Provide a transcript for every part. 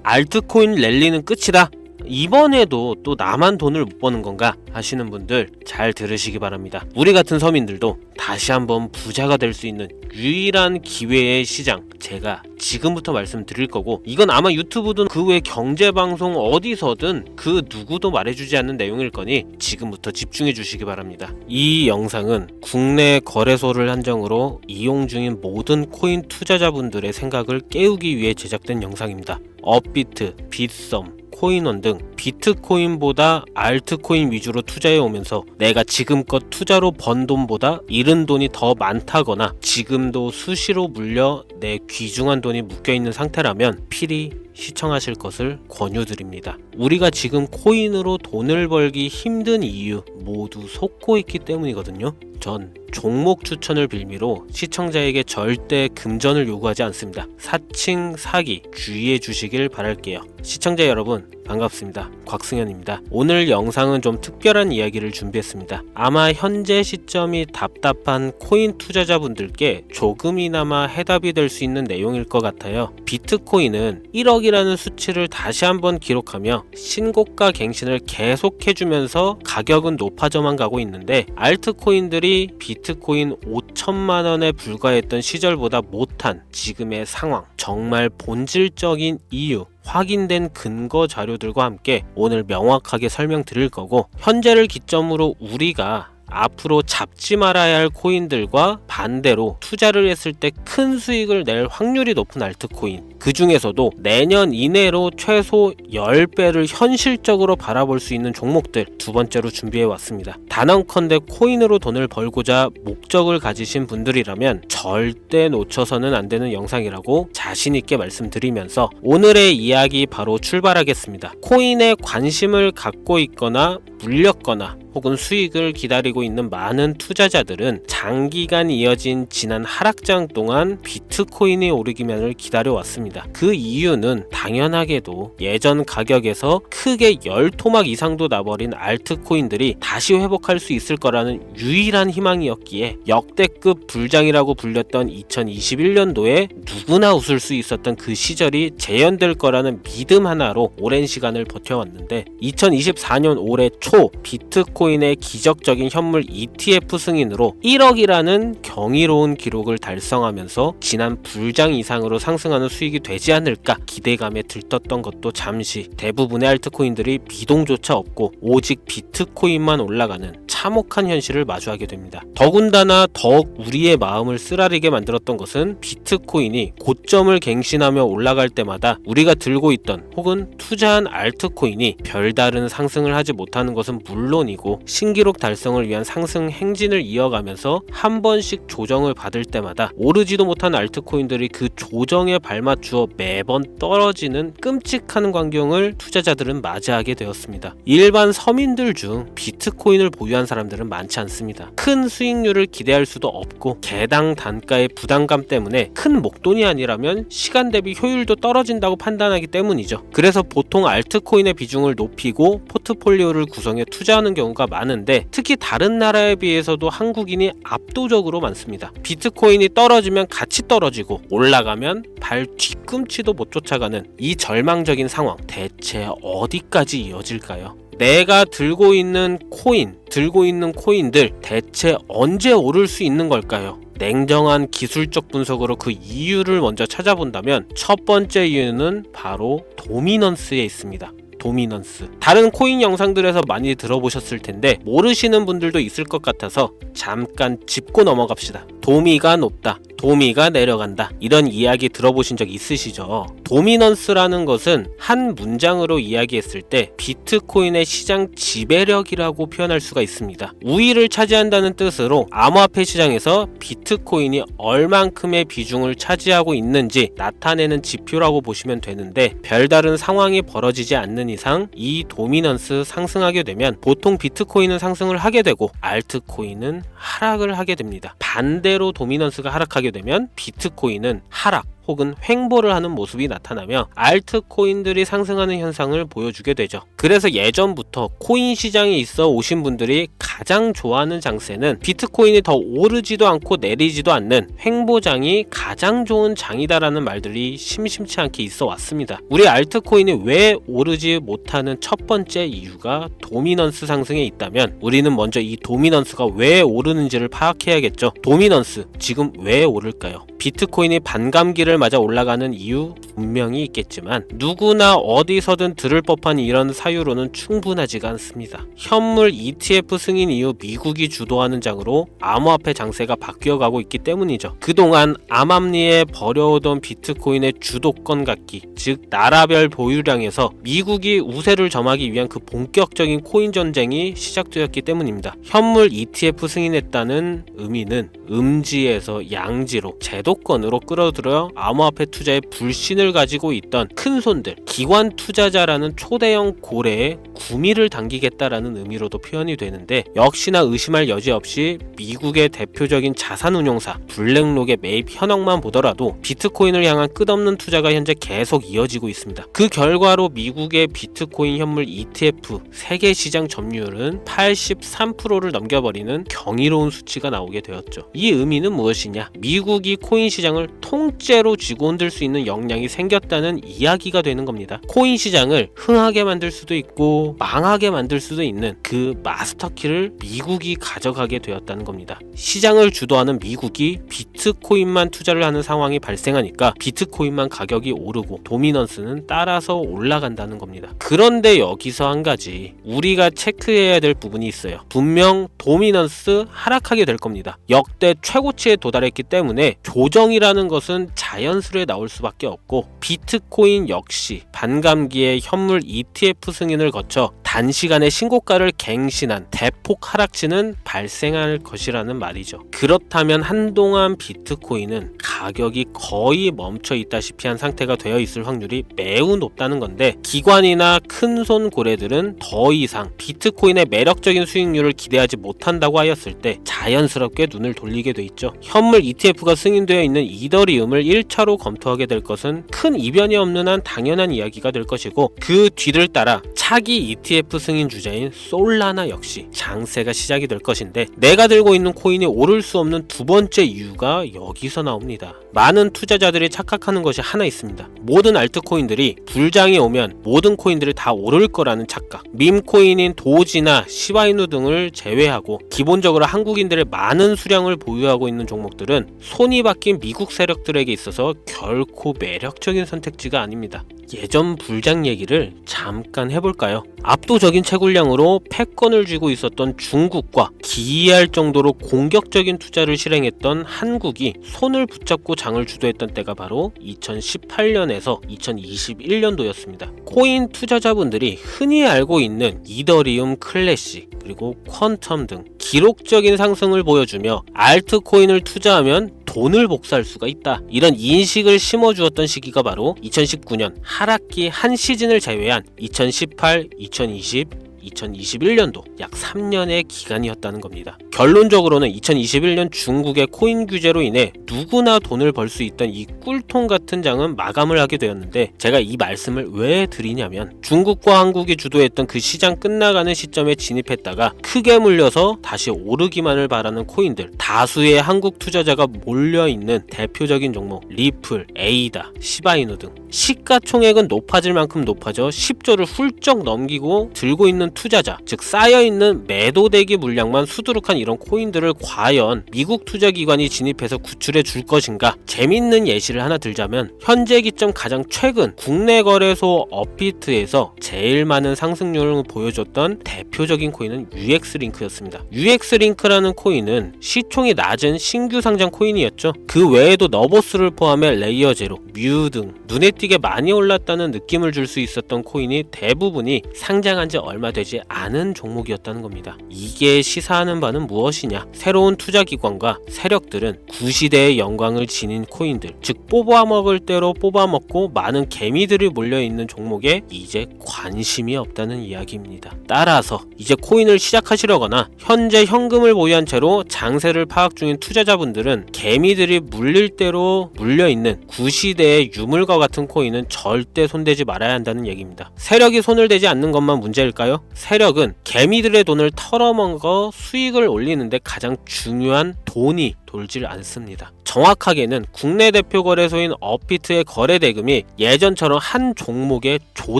알트코인 랠리는 끝이다. 이번에도 또 나만 돈을 못 버는 건가 하시는 분들 잘 들으시기 바랍니다. 우리 같은 서민들도 다시 한번 부자가 될 수 있는 유일한 기회의 시장, 제가 지금부터 말씀드릴 거고, 이건 아마 유튜브든 그 외 경제방송 어디서든 그 누구도 말해주지 않는 내용일 거니 지금부터 집중해 주시기 바랍니다. 이 영상은 국내 거래소를 한정으로 이용 중인 모든 코인 투자자분들의 생각을 깨우기 위해 제작된 영상입니다. 업비트, 빗썸, 코인원 등 비트코인보다 알트코인 위주로 투자해 오면서 내가 지금껏 투자로 번 돈보다 잃은 돈이 더 많다거나 지금도 수시로 물려 내 귀중한 돈이 묶여있는 상태라면 필히 시청하실 것을 권유드립니다. 우리가 지금 코인으로 돈을 벌기 힘든 이유 모두 속고 있기 때문이거든요. 전 종목 추천을 빌미로 시청자에게 절대 금전을 요구하지 않습니다. 사칭, 사기 주의해 주시길 바랄게요. 시청자 여러분 반갑습니다. 곽승현입니다. 오늘 영상은 좀 특별한 이야기를 준비했습니다. 아마 현재 시점이 답답한 코인 투자자분들께 조금이나마 해답이 될 수 있는 내용일 것 같아요. 비트코인은 1억이라는 수치를 다시 한번 기록하며 신고가 갱신을 계속해주면서 가격은 높아져만 가고 있는데, 알트코인들이 비트코인 5천만 원에 불과했던 시절보다 못한 지금의 상황, 정말 본질적인 이유, 확인된 근거 자료들과 함께 오늘 명확하게 설명드릴 거고, 현재를 기점으로 우리가 앞으로 잡지 말아야 할 코인들과 반대로 투자를 했을 때 큰 수익을 낼 확률이 높은 알트코인, 그 중에서도 내년 이내로 최소 10배를 현실적으로 바라볼 수 있는 종목들 두 번째로 준비해 왔습니다. 단언컨대 코인으로 돈을 벌고자 목적을 가지신 분들이라면 절대 놓쳐서는 안 되는 영상이라고 자신 있게 말씀드리면서 오늘의 이야기 바로 출발하겠습니다. 코인에 관심을 갖고 있거나 물렸거나 혹은 수익을 기다리고 있는 많은 투자자들은 장기간 이어진 지난 하락장 동안 비트코인이 오르기만을 기다려왔습니다. 그 이유는 당연하게도 예전 가격에서 크게 10토막 이상도 나버린 알트코인들이 다시 회복할 수 있을 거라는 유일한 희망이었기에 역대급 불장이라고 불렸던 2021년도에 누구나 웃을 수 있었던 그 시절이 재현될 거라는 믿음 하나로 오랜 시간을 버텨왔는데, 2024년 올해 초 비트코인의 기적적인 현물 ETF 승인으로 1억이라는 경이로운 기록을 달성하면서 지난 불장 이상으로 상승하는 수익이 되지 않을까 기대감에 들떴던 것도 잠시 대부분의 알트코인들이 미동조차 없고 오직 비트코인만 올라가는 참혹한 현실을 마주하게 됩니다. 더군다나 더욱 우리의 마음을 쓰라리게 만들었던 것은 비트코인이 고점을 갱신하며 올라갈 때마다 우리가 들고 있던 혹은 투자한 알트코인이 별다른 상승을 하지 못하는 것은 물론이고, 신기록 달성을 위한 상승 행진을 이어가면서 한 번씩 조정을 받을 때마다 오르지도 못한 알트코인들이 그 조정에 발맞추어 매번 떨어지는 끔찍한 광경을 투자자들은 맞이하게 되었습니다. 일반 서민들 중 비트코인을 보유한 사람들은 많지 않습니다. 큰 수익률을 기대할 수도 없고 개당 단가의 부담감 때문에 큰 목돈이 아니라면 시간 대비 효율도 떨어진다고 판단하기 때문이죠. 그래서 보통 알트코인의 비중을 높이고 포트폴리오를 구성해 투자하는 경우가 많은데, 특히 다른 나라에 비해서도 한국인이 압도적으로 많습니다. 비트코인이 떨어지면 같이 떨어지고 올라가면 발 뒤꿈치도 못 쫓아가는 이 절망적인 상황, 대체 어디까지 이어질까요? 내가 들고 있는 코인들 대체 언제 오를 수 있는 걸까요? 냉정한 기술적 분석으로 그 이유를 먼저 찾아본다면 첫 번째 이유는 바로 도미넌스에 있습니다. 도미넌스. 다른 코인 영상들에서 많이 들어보셨을 텐데 모르시는 분들도 있을 것 같아서 잠깐 짚고 넘어갑시다. 도미가 높다, 도미가 내려간다, 이런 이야기 들어보신 적 있으시죠? 도미넌스라는 것은 한 문장으로 이야기했을 때 비트코인의 시장 지배력이라고 표현할 수가 있습니다. 우위를 차지한다는 뜻으로 암호화폐 시장에서 비트코인이 얼만큼의 비중을 차지하고 있는지 나타내는 지표라고 보시면 되는데, 별다른 상황이 벌어지지 않는 이상 이 도미넌스 상승하게 되면 보통 비트코인은 상승을 하게 되고 알트코인은 하락을 하게 됩니다. 반대로 도미넌스가 하락하게 되면 비트코인은 하락 혹은 횡보를 하는 모습이 나타나며 알트코인들이 상승하는 현상을 보여주게 되죠. 그래서 예전부터 코인 시장에 있어 오신 분들이 가장 좋아하는 장세는 비트코인이 더 오르지도 않고 내리지도 않는 횡보장이 가장 좋은 장이다라는 말들이 심심치 않게 있어 왔습니다. 우리 알트코인이 왜 오르지 못하는 첫 번째 이유가 도미넌스 상승에 있다면 우리는 먼저 이 도미넌스가 왜 오르는지를 파악해야겠죠. 도미넌스, 지금 왜 오를까요? 비트코인이 반감기를 맞아 올라가는 이유 분명히 있겠지만 누구나 어디서든 들을 법한 이런 사유로는 충분하지가 않습니다. 현물 ETF 승인 이후 미국이 주도하는 장으로 암호화폐 장세가 바뀌어가고 있기 때문이죠. 그동안 암암리에 버려오던 비트코인의 주도권 갖기, 즉 나라별 보유량에서 미국이 우세를 점하기 위한 그 본격적인 코인 전쟁이 시작되었기 때문입니다. 현물 ETF 승인했다는 의미는 음지에서 양지로 제도권으로 끌어들여 암호화폐 투자에 불신을 가지고 있던 큰손들, 기관 투자자라는 초대형 고래에 구미를 당기겠다라는 의미로도 표현이 되는데 역시나 의심할 여지 없이 미국의 대표적인 자산운용사 블랙록의 매입 현황만 보더라도 비트코인을 향한 끝없는 투자가 현재 계속 이어지고 있습니다. 그 결과로 미국의 비트코인 현물 ETF 세계 시장 점유율은 83%를 넘겨버리는 경이로운 수치가 나오게 되었죠. 이 의미는 무엇이냐? 미국이 코인 시장을 통째로 쥐고 흔들 수 있는 역량이 생겼다는 이야기가 되는 겁니다. 코인 시장을 흥하게 만들 수도 있고 망하게 만들 수도 있는 그 마스터키를 미국이 가져가게 되었다는 겁니다. 시장을 주도하는 미국이 비트코인만 투자를 하는 상황이 발생하니까 비트코인만 가격이 오르고 도미넌스는 따라서 올라간다는 겁니다. 그런데 여기서 한 가지 우리가 체크해야 될 부분이 있어요. 분명 도미넌스 하락하게 될 겁니다. 역대 최고치에 도달했기 때문에 조정이라는 것은 자연스레 나올 수밖에 없고 비트코인 역시 반감기에 현물 ETF 승인을 거쳐 단시간에 신고가를 갱신한 대폭 하락치는 발생할 것이라는 말이죠. 그렇다면 한동안 비트코인은 가격이 거의 멈춰 있다시피 한 상태가 되어 있을 확률이 매우 높다는 건데 기관이나 큰손 고래들은 더 이상 비트코인의 매력적인 수익률을 기대하지 못한다고 하였을 때 자연스럽게 눈을 돌리게 돼 있죠. 현물 ETF가 승인되어 있는 이더리움을 1차로 검토하게 될 것은 큰 이변이 없는 한 당연한 이야기가 될 것이고 그 뒤를 따라 차기 ETF 승인 주자인 솔라나 역시 장세가 시작이 될 것인데 내가 들고 있는 코인이 오를 수 없는 두 번째 이유가 여기서 나옵니다. 많은 투자자들이 착각하는 것이 하나 있습니다. 모든 알트코인들이 불장이 오면 모든 코인들이 다 오를 거라는 착각. 밈코인인 도지나 시바이누 등을 제외하고 기본적으로 한국인들의 많은 수량을 보유하고 있는 종목들은 손이 바뀐 미국 세력들에게 있어서 결코 매력적인 선택지가 아닙니다. 예전 불장 얘기를 잠깐 해볼까요? 압도적인 채굴량으로 패권을 쥐고 있었던 중국과 기이할 정도로 공격적인 투자를 실행했던 한국이 손을 붙잡고 장을 주도했던 때가 바로 2018년에서 2021년도였습니다. 코인 투자자분들이 흔히 알고 있는 이더리움 클래식 그리고 퀀텀 등 기록적인 상승을 보여주며 알트코인을 투자하면 돈을 복사할 수가 있다. 이런 인식을 심어주었던 시기가 바로 2019년 하락기 한 시즌을 제외한 2018, 2020, 2021년도 약 3년의 기간이었다는 겁니다. 결론적으로는 2021년 중국의 코인 규제로 인해 누구나 돈을 벌 수 있던 이 꿀통 같은 장은 마감을 하게 되었는데 제가 이 말씀을 왜 드리냐면 중국과 한국이 주도했던 그 시장 끝나가는 시점에 진입했다가 크게 물려서 다시 오르기만을 바라는 코인들 다수의 한국 투자자가 몰려있는 대표적인 종목 리플, 에이다, 시바이누 등 시가총액은 높아질 만큼 높아져 10조를 훌쩍 넘기고 들고 있는 투자자, 즉 쌓여있는 매도대기 물량만 수두룩한 이런 코인들을 과연 미국 투자기관이 진입해서 구출해 줄 것인가? 재밌는 예시를 하나 들자면 현재 기점 가장 최근 국내 거래소 업비트에서 제일 많은 상승률을 보여줬던 대표적인 코인은 UX링크였습니다. UX링크라는 코인은 시총이 낮은 신규 상장 코인이었죠. 그 외에도 너보스를 포함해 레이어 제로, 뮤 등 눈에 띄게 많이 올랐다는 느낌을 줄 수 있었던 코인이 대부분이 상장한 지 얼마 되지 않은 종목이었다는 겁니다. 이게 시사하는 바는 무엇이냐? 새로운 투자 기관과 세력들은 구시대의 영광을 지닌 코인들, 즉 뽑아먹을 대로 뽑아먹고 많은 개미들이 몰려있는 종목에 이제 관심이 없다는 이야기입니다. 따라서 이제 코인을 시작하시려거나 현재 현금을 보유한 채로 장세를 파악 중인 투자자분들은 개미들이 물릴 대로 물려있는 구시대의 유물과 같은 코인은 절대 손대지 말아야 한다는 얘기입니다. 세력이 손을 대지 않는 것만 문제일까요? 세력은 개미들의 돈을 털어먹어 수익을 올리는데 가장 중요한 돈이 돌질 않습니다. 정확하게는 국내 대표 거래소인 업비트의 거래 대금이 예전처럼 한 종목에 조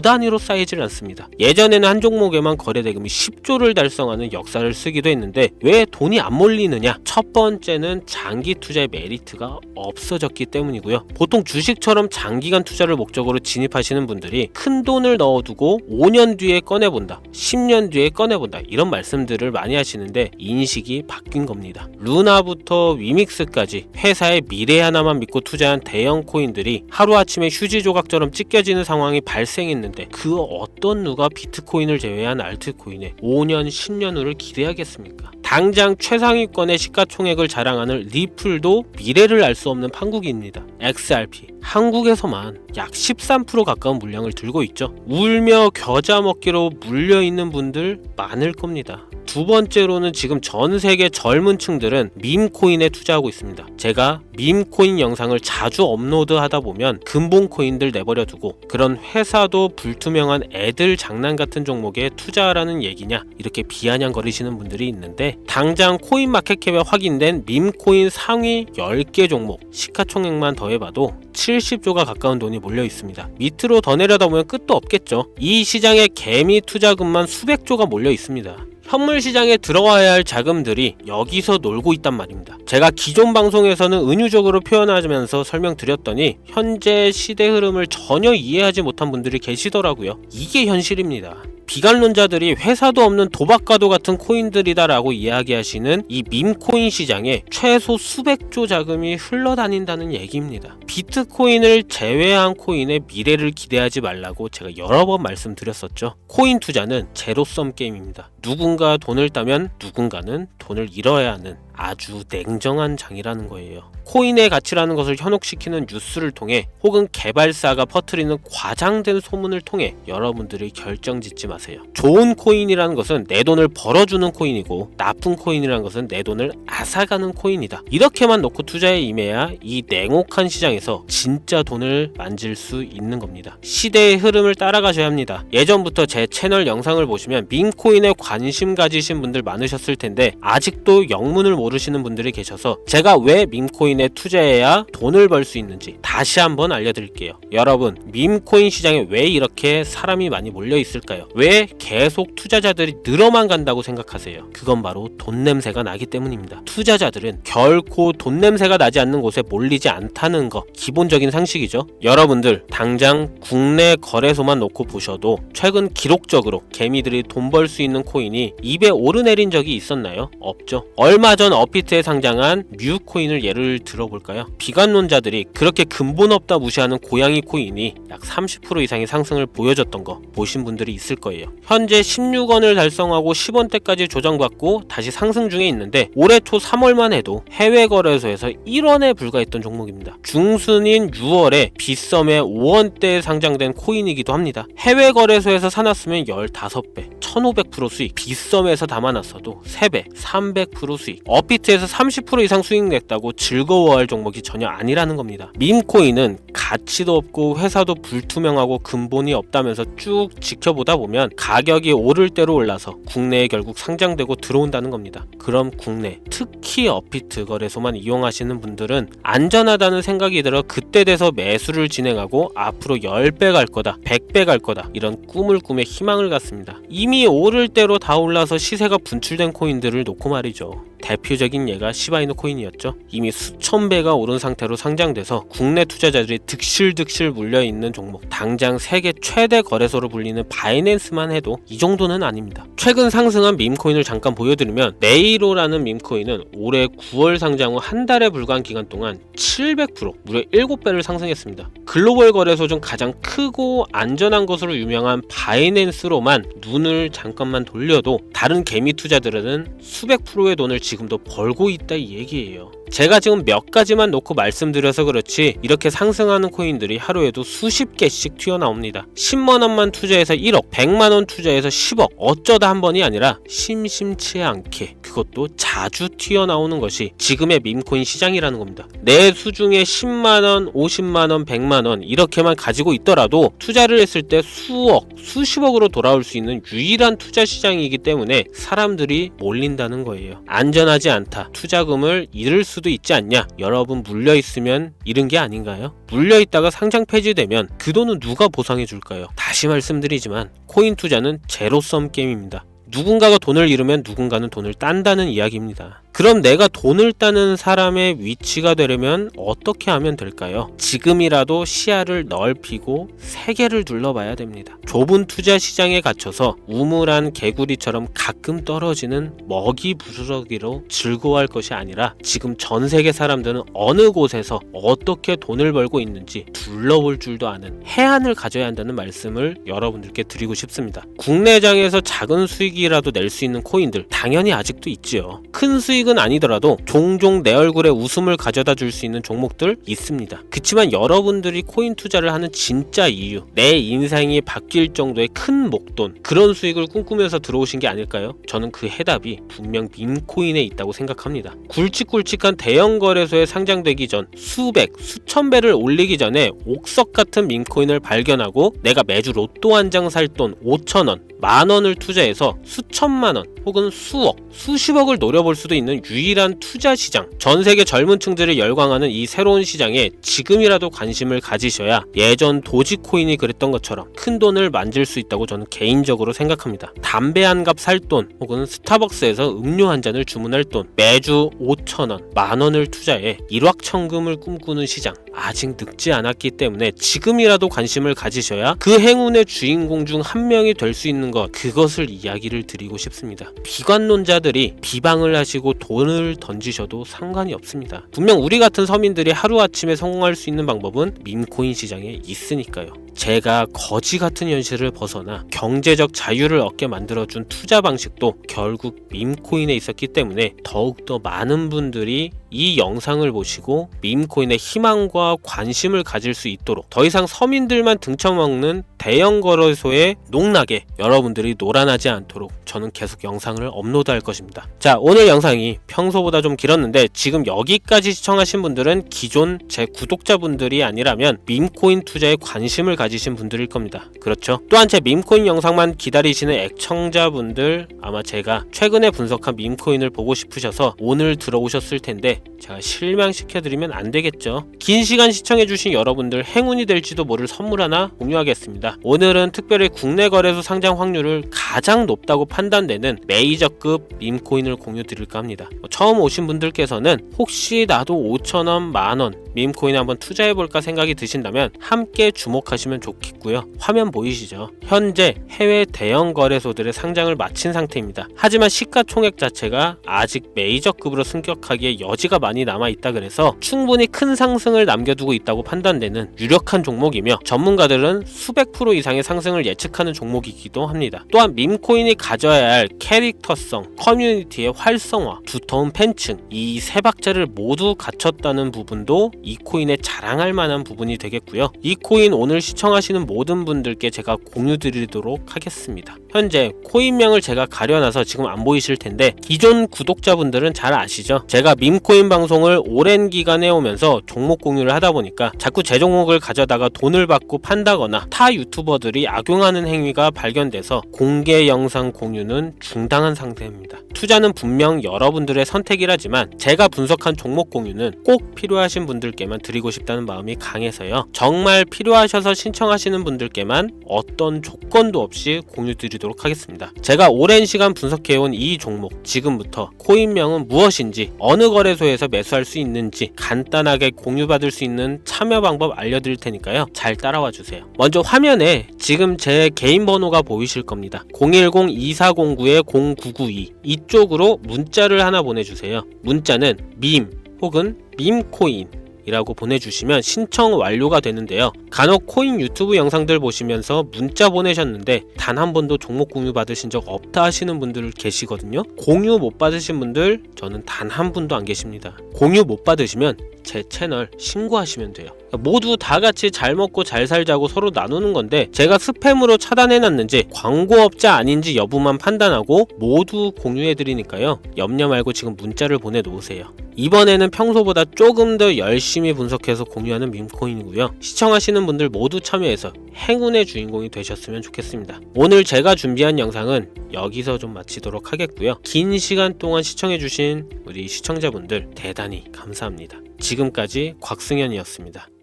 단위로 쌓이질 않습니다. 예전에는 한 종목에만 거래 대금이 10조를 달성하는 역사를 쓰기도 했는데 왜 돈이 안 몰리느냐? 첫 번째는 장기 투자의 메리트가 없어졌기 때문이고요. 보통 주식처럼 장기간 투자를 목적으로 진입하시는 분들이 큰 돈을 넣어두고 5년 뒤에 꺼내본다, 10년 뒤에 꺼내본다 이런 말씀들을 많이 하시는데 인식이 바뀐 겁니다. 루나부터 위믹스까지 회사의 미래 하나만 믿고 투자한 대형 코인들이 하루아침에 휴지 조각처럼 찢겨지는 상황이 발생했는데 그 어떤 누가 비트코인을 제외한 알트코인에 5년, 10년 후를 기대하겠습니까? 당장 최상위권의 시가총액을 자랑하는 리플도 미래를 알 수 없는 판국입니다. XRP 한국에서만 약 13% 가까운 물량을 들고 있죠. 울며 겨자 먹기로 물려있는 분들 많을 겁니다. 두 번째로는 지금 전 세계 젊은 층들은 밈코인에 투자하고 있습니다. 제가 밈코인 영상을 자주 업로드하다 보면 근본 코인들 내버려 두고 그런 회사도 불투명한 애들 장난 같은 종목에 투자하라는 얘기냐 이렇게 비아냥거리시는 분들이 있는데 당장 코인마켓캡에 확인된 밈코인 상위 10개 종목 시가총액만 더해봐도 70조가 가까운 돈이 몰려 있습니다. 밑으로 더 내려다보면 끝도 없겠죠. 이 시장에 개미 투자금만 수백조가 몰려 있습니다. 현물 시장에 들어와야 할 자금들이 여기서 놀고 있단 말입니다. 제가 기존 방송에서는 은유적으로 표현하면서 설명드렸더니 현재 시대 흐름을 전혀 이해하지 못한 분들이 계시더라고요. 이게 현실입니다. 비관론자들이 회사도 없는 도박과도 같은 코인들이다라고 이야기하시는 이 밈코인 시장에 최소 수백조 자금이 흘러다닌다는 얘기입니다. 비트코인을 제외한 코인의 미래를 기대하지 말라고 제가 여러 번 말씀드렸었죠. 코인 투자는 제로섬 게임입니다. 누군가 돈을 따면 누군가는 돈을 잃어야 하는 아주 냉정한 장이라는 거예요. 코인의 가치라는 것을 현혹시키는 뉴스를 통해 혹은 개발사가 퍼뜨리는 과장된 소문을 통해 여러분들이 결정짓지 마세요. 좋은 코인이라는 것은 내 돈을 벌어주는 코인이고 나쁜 코인이라는 것은 내 돈을 앗아가는 코인이다. 이렇게만 놓고 투자에 임해야 이 냉혹한 시장에서 진짜 돈을 만질 수 있는 겁니다. 시대의 흐름을 따라가셔야 합니다. 예전부터 제 채널 영상을 보시면 밈코인에 관심 가지신 분들 많으셨을 텐데 아직도 영문을 모르시는 분들이 계셔서 제가 왜 밈코인에 투자해야 돈을 벌 수 있는지 다시 한번 알려드릴게요. 여러분, 밈코인 시장에 왜 이렇게 사람이 많이 몰려 있을까요? 왜 계속 투자자들이 늘어만 간다고 생각하세요? 그건 바로 돈 냄새가 나기 때문입니다. 투자자들은 결코 돈 냄새가 나지 않는 곳에 몰리지 않다는 거 기본적인 상식이죠. 여러분들 당장 국내 거래소만 놓고 보셔도 최근 기록적으로 개미들이 돈 벌 수 있는 코인이 입에 오르내린 적이 있었나요? 없죠. 얼마 전 업비트에 상장한 뮤코인을 예를 들어볼까요? 비관론자들이 그렇게 근본 없다 무시하는 고양이 코인이 약 30% 이상의 상승을 보여줬던 거 보신 분들이 있을 거예요. 현재 16원을 달성하고 10원대까지 조정받고 다시 상승 중에 있는데 올해 초 3월만 해도 해외 거래소에서 1원에 불과했던 종목입니다. 중순인 6월에 빗썸에 5원대에 상장된 코인이기도 합니다. 해외 거래소에서 사놨으면 15배, 1500% 수익, 빗썸에서 담아놨어도 3배, 300% 수익, 업비트에서 30% 이상 수익 냈다고 즐거워할 종목이 전혀 아니라는 겁니다. 밈코인은 가치도 없고 회사도 불투명하고 근본이 없다면서 쭉 지켜보다 보면 가격이 오를 대로 올라서 국내에 결국 상장되고 들어온다는 겁니다. 그럼 국내, 특히 업비트 거래소만 이용하시는 분들은 안전하다는 생각이 들어 그때 돼서 매수를 진행하고 앞으로 10배 갈 거다, 100배 갈 거다 이런 꿈을 꾸며 희망을 갖습니다. 이미 오를 대로 다 올라서 시세가 분출된 코인들을 놓고 말이죠. 대표적인 예가 시바이누 코인이었죠. 이미 수천 배가 오른 상태로 상장돼서 국내 투자자들이 득실득실 물려있는 종목, 당장 세계 최대 거래소로 불리는 바이낸스만 해도 이 정도는 아닙니다. 최근 상승한 밈코인을 잠깐 보여드리면 네이로라는 밈코인은 올해 9월 상장 후 한 달에 불과한 기간 동안 700% 무려 7배를 상승했습니다. 글로벌 거래소 중 가장 크고 안전한 것으로 유명한 바이낸스로만 눈을 잠깐만 돌려도 다른 개미 투자들은 수백 프로의 돈을 지금도 벌고 있다 이 얘기예요. 제가 지금 몇 가지만 놓고 말씀드려서 그렇지 이렇게 상승하는 코인들이 하루에도 수십 개씩 튀어나옵니다. 10만원만 투자해서 1억, 100만원 투자해서 10억, 어쩌다 한 번이 아니라 심심치 않게, 그것도 자주 튀어나오는 것이 지금의 밈코인 시장이라는 겁니다. 내 수중에 10만원, 50만원, 100만원 이렇게만 가지고 있더라도 투자를 했을 때 수억, 수십억으로 돌아올 수 있는 유일한 투자 시장이기 때문에 사람들이 몰린다는 거예요. 안전하지 않다, 투자금을 잃을 수도 있지 않냐, 여러분 물려있으면 잃은 게 아닌가요? 물려있다가 상장 폐지되면 그 돈은 누가 보상해 줄까요? 다시 말씀드리지만 코인 투자는 제로섬 게임입니다. 누군가가 돈을 잃으면 누군가는 돈을 딴다는 이야기입니다. 그럼 내가 돈을 따는 사람의 위치가 되려면 어떻게 하면 될까요? 지금이라도 시야를 넓히고 세계를 둘러봐야 됩니다. 좁은 투자 시장에 갇혀서 우물안 개구리처럼 가끔 떨어지는 먹이 부스러기로 즐거워할 것이 아니라 지금 전 세계 사람들은 어느 곳에서 어떻게 돈을 벌고 있는지 둘러볼 줄도 아는 해안을 가져야 한다는 말씀을 여러분들께 드리고 싶습니다. 국내장에서 작은 수익이라도 낼 수 있는 코인들 당연히 아직도 있지요. 큰 수익은 아니더라도 종종 내 얼굴에 웃음을 가져다 줄 수 있는 종목들 있습니다. 그치만 여러분들이 코인 투자를 하는 진짜 이유, 내 인생이 바뀔 정도의 큰 목돈, 그런 수익을 꿈꾸면서 들어오신 게 아닐까요? 저는 그 해답이 분명 밈코인에 있다고 생각합니다. 굵직굵직한 대형 거래소에 상장되기 전 수백, 수천 배를 올리기 전에 옥석 같은 밈코인을 발견하고 내가 매주 로또 한 장 살 돈 5천원, 만원을 투자해서 수천만원 혹은 수억, 수십억을 노려볼 수도 있는 유일한 투자 시장, 전 세계 젊은 층들을 열광하는 이 새로운 시장에 지금이라도 관심을 가지셔야 예전 도지코인이 그랬던 것처럼 큰 돈을 만질 수 있다고 저는 개인적으로 생각합니다. 담배 한 갑 살 돈 혹은 스타벅스에서 음료 한 잔을 주문할 돈, 매주 5천원, 만원을 투자해 일확천금을 꿈꾸는 시장, 아직 늙지 않았기 때문에 지금이라도 관심을 가지셔야 그 행운의 주인공 중 한 명이 될 수 있는 것, 그것을 이야기를 드리고 싶습니다. 비관론자들이 비방을 하시고 돈을 던지셔도 상관이 없습니다. 분명 우리 같은 서민들이 하루아침에 성공할 수 있는 방법은 밈코인 시장에 있으니까요. 제가 거지 같은 현실을 벗어나 경제적 자유를 얻게 만들어준 투자 방식도 결국 밈코인에 있었기 때문에 더욱더 많은 분들이 이 영상을 보시고 밈코인의 희망과 관심을 가질 수 있도록 더 이상 서민들만 등쳐먹는 대형 거래소에 농락에 여러분들이 놀아나지 않도록 저는 계속 영상을 업로드할 것입니다. 자, 오늘 영상이 평소보다 좀 길었는데 지금 여기까지 시청하신 분들은 기존 제 구독자분들이 아니라면 밈코인 투자에 관심을 가지신 분들일 겁니다. 그렇죠? 또한 제 밈코인 영상만 기다리시는 애청자분들, 아마 제가 최근에 분석한 밈코인을 보고 싶으셔서 오늘 들어오셨을 텐데 제가 실망시켜드리면 안 되겠죠. 긴 시간 시청해주신 여러분들 행운이 될지도 모를 선물 하나 공유하겠습니다. 오늘은 특별히 국내 거래소 상장 확률을 가장 높다고 판단되는 메이저급 밈코인을 공유드릴까 합니다. 처음 오신 분들께서는 혹시 나도 5천원, 만원 밈코인 한번 투자해볼까 생각이 드신다면 함께 주목하시면 좋겠고요. 화면 보이시죠? 현재 해외 대형 거래소들의 상장을 마친 상태입니다. 하지만 시가총액 자체가 아직 메이저급으로 승격하기에 여지가 많이 남아있다 그래서 충분히 큰 상승을 남겨두고 있다고 판단되는 유력한 종목이며 전문가들은 수백 프로 이상의 상승을 예측하는 종목이기도 합니다. 또한 밈코인이 가져야 할 캐릭터성, 커뮤니티의 활성화, 두터운 팬층, 이 세 박자를 모두 갖췄다는 부분도 이 코인에 자랑할 만한 부분이 되겠고요. 이 코인 오늘 시청하시는 모든 분들께 제가 공유 드리도록 하겠습니다. 현재 코인명을 제가 가려놔서 지금 안 보이실 텐데 기존 구독자분들은 잘 아시죠? 제가 밈코인 방송을 오랜 기간 해오면서 종목 공유를 하다 보니까 자꾸 제 종목을 가져다가 돈을 받고 판다거나 타 유튜버들이 악용하는 행위가 발견돼서 공개 영상 공유는 중단한 상태입니다. 투자는 분명 여러분들의 선택이라지만 제가 분석한 종목 공유는 꼭 필요하신 분들께만 드리고 싶다는 마음이 강해서요. 정말 필요하셔서 신청하시는 분들께만 어떤 조건도 없이 공유 드리도록 하겠습니다. 제가 오랜 시간 분석해온 이 종목, 지금부터 코인명은 무엇인지, 어느 거래소에서 매수할 수 있는지 간단하게 공유받을 수 있는 참여 방법 알려드릴 테니까요. 잘 따라와 주세요. 먼저 화면에 지금 제 개인 번호가 보이실 겁니다. 010-2409-0992 이쪽으로 문자를 하나 보내주세요. 문자는 밈 혹은 밈코인 이라고 보내주시면 신청 완료가 되는데요. 간혹 코인 유튜브 영상들 보시면서 문자 보내셨는데 단 한 번도 종목 공유 받으신 적 없다 하시는 분들 계시거든요. 공유 못 받으신 분들 저는 단 한 분도 안 계십니다. 공유 못 받으시면 제 채널 신고하시면 돼요. 모두 다 같이 잘 먹고 잘 살자고 서로 나누는 건데 제가 스팸으로 차단해놨는지 광고업자 아닌지 여부만 판단하고 모두 공유해드리니까요. 염려 말고 지금 문자를 보내놓으세요. 이번에는 평소보다 조금 더 열심히 분석해서 공유하는 밈코인이고요. 시청하시는 분들 모두 참여해서 행운의 주인공이 되셨으면 좋겠습니다. 오늘 제가 준비한 영상은 여기서 좀 마치도록 하겠고요. 긴 시간 동안 시청해주신 우리 시청자분들 대단히 감사합니다. 지금까지 곽승현이었습니다.